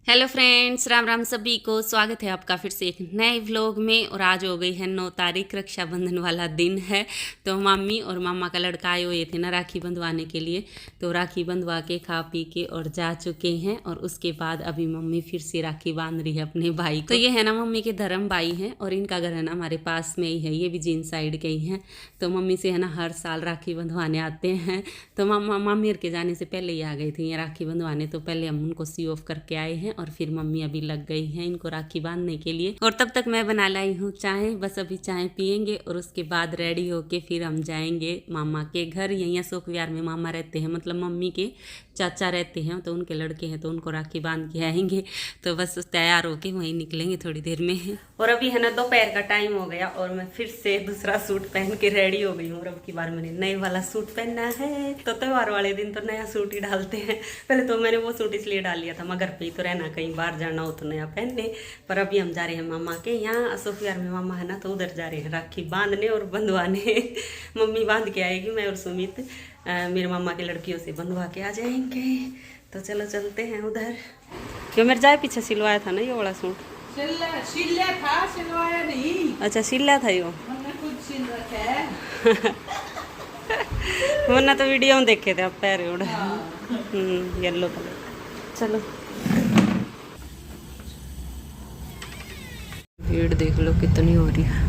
Hello friends, Ram Ram सभी को। स्वागत है आपका फिर से एक नए व्लॉग में। और आज हो गई है 9 तारीख, रक्षाबंधन वाला दिन है। तो मम्मी और मामा का लड़का आए हुए थे ना राखी बंधवाने के लिए। तो राखी बंधवा के खा पी के और जा चुके हैं। और उसके बाद अभी मम्मी फिर से राखी बांध रही है अपने भाई को। तो ये है ना मम्मी के धर्म भाई हैं और इनका घर है ना हमारे पास में ही है। ये भी जींद साइड के ही हैं। तो मम्मी से है ना हर साल राखी बंधवाने आते हैं। तो मम्मी के जाने से पहले ही आ गई थी ये राखी बंधवाने। तो पहले हम उनको सी ऑफ करके आए हैं और फिर मम्मी अभी लग गई हैं इनको राखी बांधने के लिए। और तब तक मैं बना लाई हूँ चाय। बस अभी चाय पियेंगे और उसके बाद रेडी होके फिर हम जाएंगे मामा के घर। यहीं अशोक विहार में मामा रहते हैं, मतलब मम्मी के चाचा रहते हैं। तो उनके लड़के हैं तो उनको राखी बांध के आएंगे। तो बस तैयार होके वहीं निकलेंगे थोड़ी देर में। और अभी है ना दोपहर का टाइम हो गया और मैं फिर से दूसरा सूट पहन के रेडी हो गई हूँ। और अब की बार मैंने नए वाला सूट पहनना है। तो त्योहार वाले दिन तो नया सूट ही डालते हैं। पहले तो मैंने वो सूट इसलिए डाल लिया था, मगर घर पे ही तो रहना, कहीं बाहर जाना हो तो नया पहनने। पर अभी हम जा रहे हैं मामा के यहाँ। अशोक विहार में मामा है ना, तो उधर जा रहे हैं राखी बांधने और बंधवाने। मम्मी बांध के आएगी, मैं और सुमित मेरे मामा के लड़कियों से बंधवा के आ जाएंगे। तो चलो चलते हैं उधर। क्यों मेरे जाए पीछे सिलवाया था ना ये वाला सूट? सिला था, सिलवाया नहीं। अच्छा सिला था यो। मैंने खुद सिल रखा है। वरना तो वीडियो में देखे थे आप पैर उड़ा। Yellow colour. चलो भीड़ देख लो कितनी हो रही है।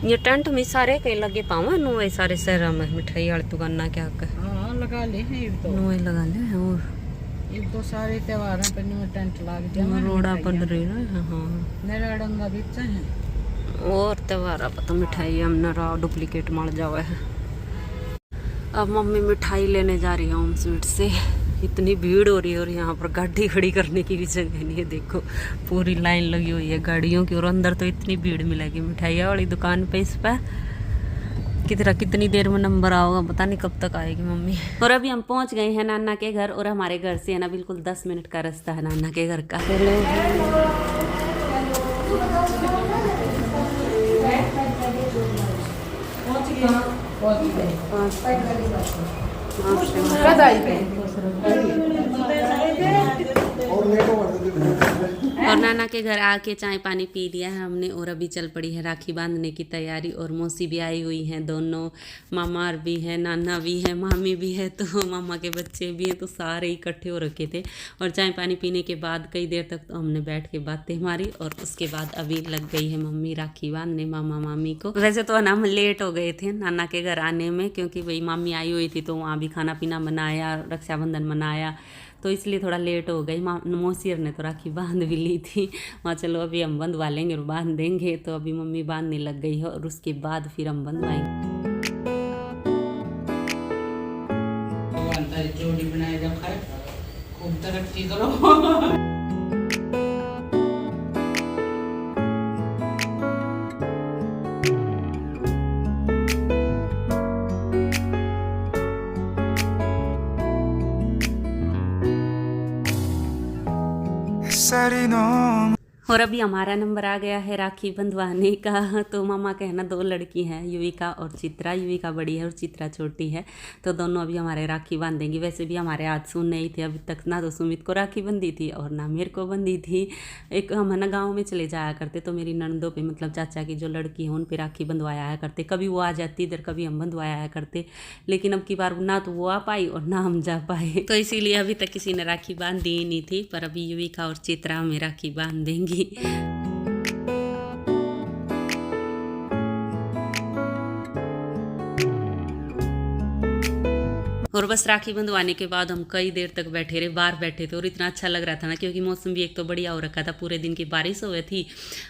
ये टेंट में सारे कहीं लगे पावा नुए सारे शहर में मिठाई वाली दुकान क्या कर। हाँ लगा ले हैं ये तो। नुए लगा ले हैं। और ये तो सारे त्योहारों पर न्यू टेंट लग जाए। रोड़ा पर रही ना। हाँ मेरा डंगा बीच है। और त्योहार पता मिठाई हमने रा डुप्लीकेट मार जावा है। अब मम्मी मिठाई लेने जा रही है होम स्वीट से। इतनी भीड़ हो रही है और यहाँ पर गाड़ी खड़ी करने की भी जगह नहीं है। देखो पूरी लाइन लगी हुई है गाड़ियों की। और अंदर तो इतनी भीड़ मिलेगी मिठाइयाँ वाली दुकान पे। इस पर कितनी देर में नंबर आओगा, पता नहीं कब तक आएगी मम्मी। और अभी हम पहुँच गए हैं नाना के घर। और हमारे घर से है ना बिल्कुल 10 मिनट का रास्ता है नाना के घर का। और नाना के घर आके चाय पानी पी लिया है हमने। और अभी चल पड़ी है राखी बांधने की तैयारी। और मौसी भी आई हुई हैं दोनों, मामा भी है, नाना भी है, मामी भी है, तो मामा के बच्चे भी हैं। तो सारे इकट्ठे हो रखे थे। और चाय पानी पीने के बाद कई देर तक तो हमने बैठ के बातें मारी। और उसके बाद अभी लग गई है मम्मी राखी बांधने मामा मामी को। वैसे तो ना हम लेट हो गए थे नाना के घर आने में, क्योंकि वही मामी आई हुई थी तो वहाँ भी खाना पीना बनाया, रक्षाबंधन मनाया। तो इसलिए थोड़ा लेट हो गई। मौसीर ने तो राखी बांध भी ली थी वहाँ। चलो अभी हम बंधवा लेंगे और बांध देंगे। तो अभी मम्मी बांधने लग गई है और उसके बाद फिर हम बंधवाएंगे। जोड़ी बनाए रखा है, खूब तरक्की करो। और अभी हमारा नंबर आ गया है राखी बंधवाने का। तो मामा के है ना 2 लड़की हैं, युविका और चित्रा। युविका बड़ी है और चित्रा छोटी है। तो दोनों अभी हमारे राखी बांधेंगी। वैसे भी हमारे हाथ सुन नहीं थे अभी तक, ना तो सुमित को राखी बंधी थी और ना मेरे को बंधी थी। एक हम है ना गाँव में चले जाया करते, तो मेरी ननदों पे मतलब चाचा की जो लड़की है उन पर राखी बंधवाया आया करते। कभी वो आ जाती इधर, कभी हम बंधवाया आया करते। लेकिन अब की बार ना तो वो आ पाई और ना हम जा पाए। तो इसीलिए अभी तक किसी ने राखी बांधी ही नहीं थी। पर अभी युविका और चित्रा हमें राखी बांध देंगी। और बस राखी बंधवाने के बाद हम कई देर तक बैठे रहे, बाहर बैठे थे। और इतना अच्छा लग रहा था ना, क्योंकि मौसम भी एक तो बढ़िया हो रखा था, पूरे दिन की बारिश हो गई थी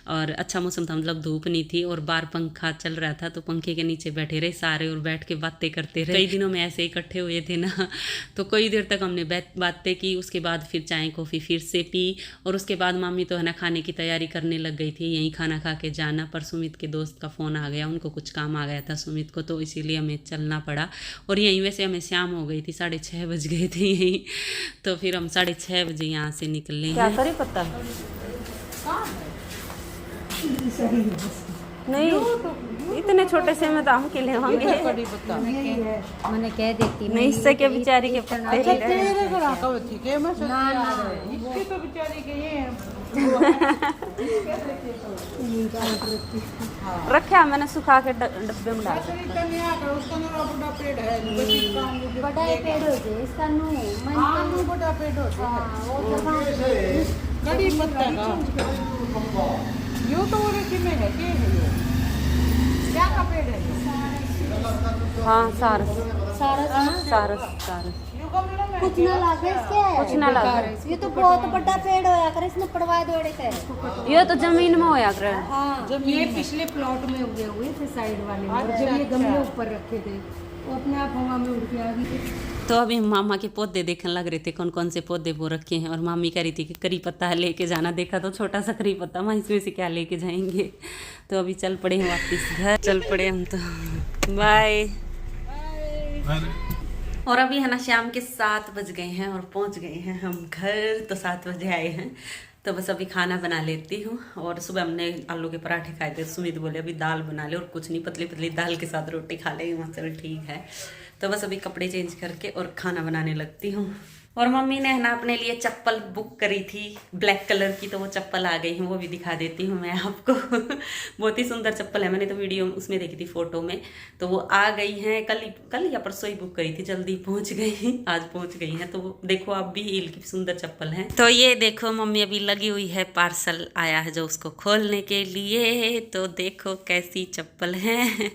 और अच्छा मौसम था, मतलब धूप नहीं थी। और बाहर पंखा चल रहा था तो पंखे के नीचे बैठे रहे सारे और बैठ के बातें करते रहे। कई दिनों में ऐसे इकट्ठे हुए थे ना, तो कई देर तक हमने बातें की। उसके बाद फिर चाय कॉफ़ी फिर से पी। और उसके बाद मामी तो है ना खाने की तैयारी करने लग गई थी, यहीं खाना खा के जाना। पर सुमित के दोस्त का फ़ोन आ गया, उनको कुछ काम आ गया था सुमित को, तो इसीलिए हमें चलना पड़ा। और यहीं वैसे हमें शाम हो गई थी, 6:30 बज गए थे यहीं। तो फिर हम 6:30 बजे यहाँ से निकले हैं। क्या करे पता नहीं, इतने छोटे से में दाम के लिए होंगे। मैंने कह देती नहीं, इससे क्या बेचारी के पत्ते रखा मैंने सुखा के डब्बे में डाल दिया। बड़ा ही पेड़ हो जाए इसका नू बड़ा पेड़ होता है। वो जगह कड़ी पत्ता का यो तो वो कितने है के है ये क्या का पेड़ है ये? हाँ सारस सारा सारस सारस यो गमले में कुछ ना लागे इसके कुछ ना लागे। ये तो बहुत बड़ा पेड़ होया कर इसने पड़वा दौड़े के ये तो जमीन में होया करे। हाँ ये पिछले प्लॉट में उगे हुए थे साइड वाले में, और जब ये गमले ऊपर रखे थे वो अपने आप हवा में उड़ के आ गई। तो अभी हम मामा के पौधे देखने लग रहे थे कौन कौन से पौधे वो रखे हैं, और मामी कह रही थी कि करी पत्ता लेके जाना। देखा तो छोटा सा करी पत्ता, माँ इसमें से क्या लेके जाएंगे। तो अभी चल पड़े हैं वापस घर, चल पड़े हम तो। बाय। और अभी है ना शाम के 7 बज गए हैं और पहुंच गए हैं हम घर। तो 7 बजे आए हैं, तो बस अभी खाना बना लेती हूँ। और सुबह हमने आलू के पराठे खाए थे, सुमित बोले अभी दाल बना ले और कुछ नहीं, पतली पतली दाल के साथ रोटी खा लेंगे। वहाँ चल ठीक है। तो बस अभी कपड़े चेंज करके और खाना बनाने लगती हूँ। और मम्मी ने है ना अपने लिए चप्पल बुक करी थी ब्लैक कलर की, तो वो चप्पल आ गई है, वो भी दिखा देती हूँ मैं आपको। बहुत ही सुंदर चप्पल है, मैंने तो वीडियो उसमें देखी थी फोटो में। तो वो आ गई हैं, कल या परसों ही बुक करी थी, जल्दी पहुँच गई, आज पहुँच गई हैं। तो देखो आप भी, हील की सुंदर चप्पल है। तो ये देखो मम्मी अभी लगी हुई है, पार्सल आया है जो उसको खोलने के लिए। तो देखो कैसी चप्पल है,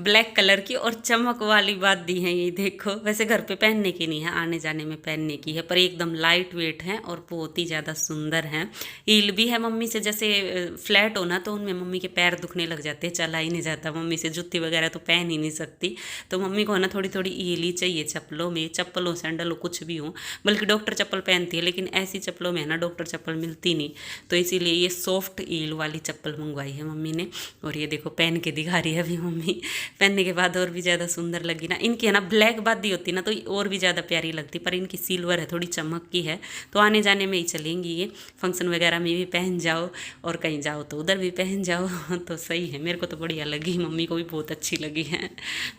ब्लैक कलर की, और चमक वाली बात दी है ये देखो। वैसे घर पे पहनने की नहीं है, आने जाने में पहनने की है, पर एकदम लाइट वेट है और बहुत ही ज़्यादा सुंदर है। हील भी है मम्मी से, जैसे फ्लैट हो ना तो उनमें मम्मी के पैर दुखने लग जाते हैं, चला ही नहीं जाता मम्मी से, जूती वगैरह तो पहन ही नहीं सकती। तो मम्मी को है ना थोड़ी थोड़ी हील ही चाहिए चप्पलों में, चप्पल हो सैंडल हो कुछ भी हो। बल्कि डॉक्टर चप्पल पहनती है, लेकिन ऐसी चप्पलों में है ना डॉक्टर चप्पल मिलती नहीं, तो इसीलिए ये सॉफ्ट हील वाली चप्पल मंगवाई है मम्मी ने। और ये देखो पहन के दिखा रही है अभी मम्मी, पहनने के बाद और भी ज़्यादा सुंदर लगी ना। इनकी है ना ब्लैक बादी होती ना तो और भी ज़्यादा प्यारी लगती, पर इनकी सिल्वर है, थोड़ी चमक की है, तो आने जाने में ही चलेंगी ये। फंक्शन वगैरह में भी पहन जाओ और कहीं जाओ तो उधर भी पहन जाओ, तो सही है। मेरे को तो बढ़िया लगी, मम्मी को भी बहुत अच्छी लगी है,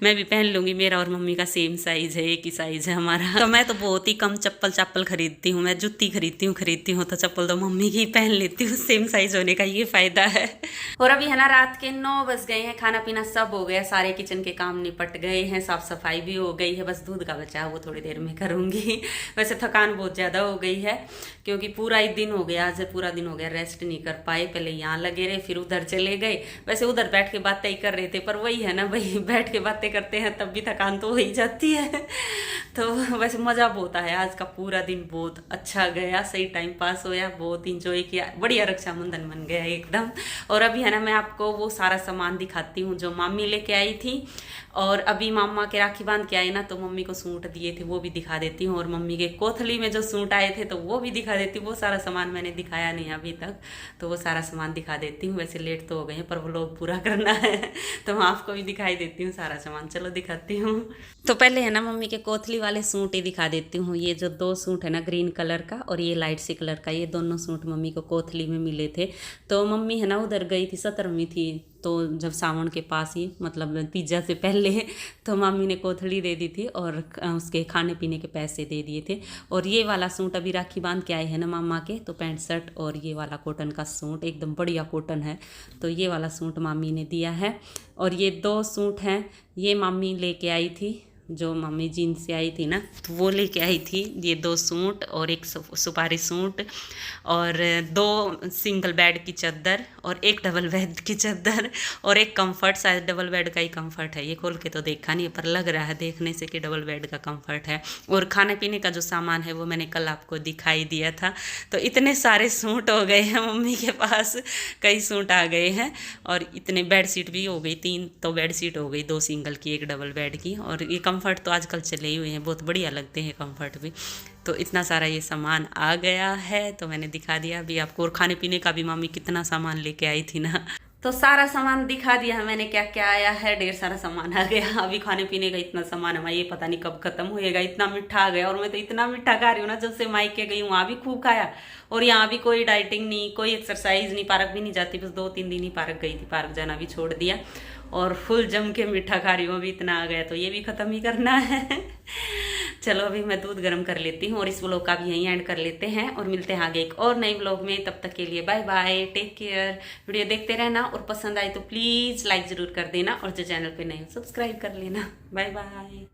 मैं भी पहन लूँगी। मेरा और मम्मी का सेम साइज़ है, एक ही साइज़ है हमारा। तो मैं तो बहुत ही कम चप्पल खरीदती हूँ, मैं जूती खरीदती हूँ तो चप्पल तो मम्मी की पहन लेती हूँ, सेम साइज़ होने का ये फ़ायदा है। और अभी है ना रात के 9 बज गए हैं, खाना पीना सब हो गया, सारे किचन के काम निपट गए हैं, साफ सफाई भी हो गई है, बस दूध का बचा वो थोड़ी देर में करूँगी। वैसे थकान बहुत ज़्यादा हो गई है, क्योंकि पूरा ही दिन हो गया, आज पूरा दिन हो गया, रेस्ट नहीं कर पाए। पहले यहाँ लगे रहे, फिर उधर चले गए। वैसे उधर बैठ के बातें ही कर रहे थे, पर वही है ना भाई, बैठ के बातें करते हैं तब भी थकान तो हो ही जाती है। तो वैसे मज़ा बहुत आया, आज का पूरा दिन बहुत अच्छा गया, सही टाइम पास होया, बहुत इंजॉय किया, बढ़िया रक्षाबंधन बन गया एकदम। और अभी है ना मैं आपको वो सारा सामान दिखाती हूँ जो मामी लेके आई थी। और अभी मामा के राखी बांध के आए ना, तो मम्मी को सूट दिए थे वो भी दिखा देती हूँ, और मम्मी के कोथली में जो सूट आए थे तो वो भी दिखा देती हूँ। वो सारा सामान मैंने दिखाया नहीं अभी तक, तो वो सारा सामान दिखा देती हूँ। वैसे लेट तो हो गए हैं, पर वो लोग पूरा करना है, तो मैं आपको भी दिखाई देती हूँ सारा सामान। चलो दिखाती हूँ। तो पहले है ना मम्मी के कोथली वाले सूट ही दिखा देती हूँ। ये जो 2 सूट है ना, ग्रीन कलर का और ये लाइट सी कलर का, ये दोनों सूट मम्मी को कोथली में मिले थे। तो मम्मी है ना उधर गई थी, 17वीं थी, तो जब सावन के पास ही, मतलब पिज्ज़ा से पहले, तो मम्मी ने कोथली दे दी थी और उसके खाने पीने के पैसे दे दिए थे। और ये वाला सूट अभी राखी बांध के आए हैं ना मामा के, तो पैंट शर्ट और ये वाला कॉटन का सूट, एकदम बढ़िया कॉटन है, तो ये वाला सूट मामी ने दिया है। और ये 2 सूट हैं, ये मामी लेके आई थी, जो मम्मी जीन्स से आई थी ना, तो वो लेके आई थी ये 2 सूट और एक सुपारी सूट और 2 सिंगल बेड की चादर और 1 डबल बेड की चादर और 1 कंफर्ट, शायद डबल बेड का ही कंफर्ट है, ये खोल के तो देखा नहीं पर लग रहा है देखने से कि डबल बेड का कंफर्ट है। और खाने पीने का जो सामान है वो मैंने कल आपको दिखाई दिया था। तो इतने सारे सूट हो गए हैं मम्मी के पास, कई सूट आ गए हैं, और इतने बेड शीट भी हो गई, 3 तो बेड शीट हो गई, 2 सिंगल की 1 डबल बेड की। और ये कंफर्ट तो आजकल चले ही हुए हैं, बहुत बढ़िया लगते हैं कंफर्ट भी। तो इतना सारा ये सामान आ गया है, तो मैंने दिखा दिया अभी आपको। और खाने पीने का भी मम्मी कितना सामान लेके आई थी ना, तो सारा सामान दिखा दिया मैंने, क्या क्या आया है, ढेर सारा सामान आ गया। अभी खाने पीने का इतना सामान है, ये पता नहीं कब खत्म होएगा, इतना मीठा आ गया। और मैं तो इतना मीठा खा रही हूँ ना, जब से मायके गई हूँ वहाँ भी खूब खाया, और यहाँ भी कोई डाइटिंग नहीं, कोई एक्सरसाइज नहीं, पार्क भी नहीं जाती, बस 2-3 दिन ही पार्क गई थी, पार्क जाना भी छोड़ दिया, और फुल जम के मीठा खा रही हूँ। अभी इतना आ गया तो ये भी ख़त्म ही करना है। चलो अभी मैं दूध गर्म कर लेती हूँ और इस व्लॉग का भी यहीं एंड कर लेते हैं और मिलते हैं आगे एक और नई व्लॉग में। तब तक के लिए bye bye, take care. Video देखते रहना और पसंद आए तो प्लीज़ लाइक ज़रूर कर देना और जो चैनल पे नए हो सब्सक्राइब कर लेना। Bye bye.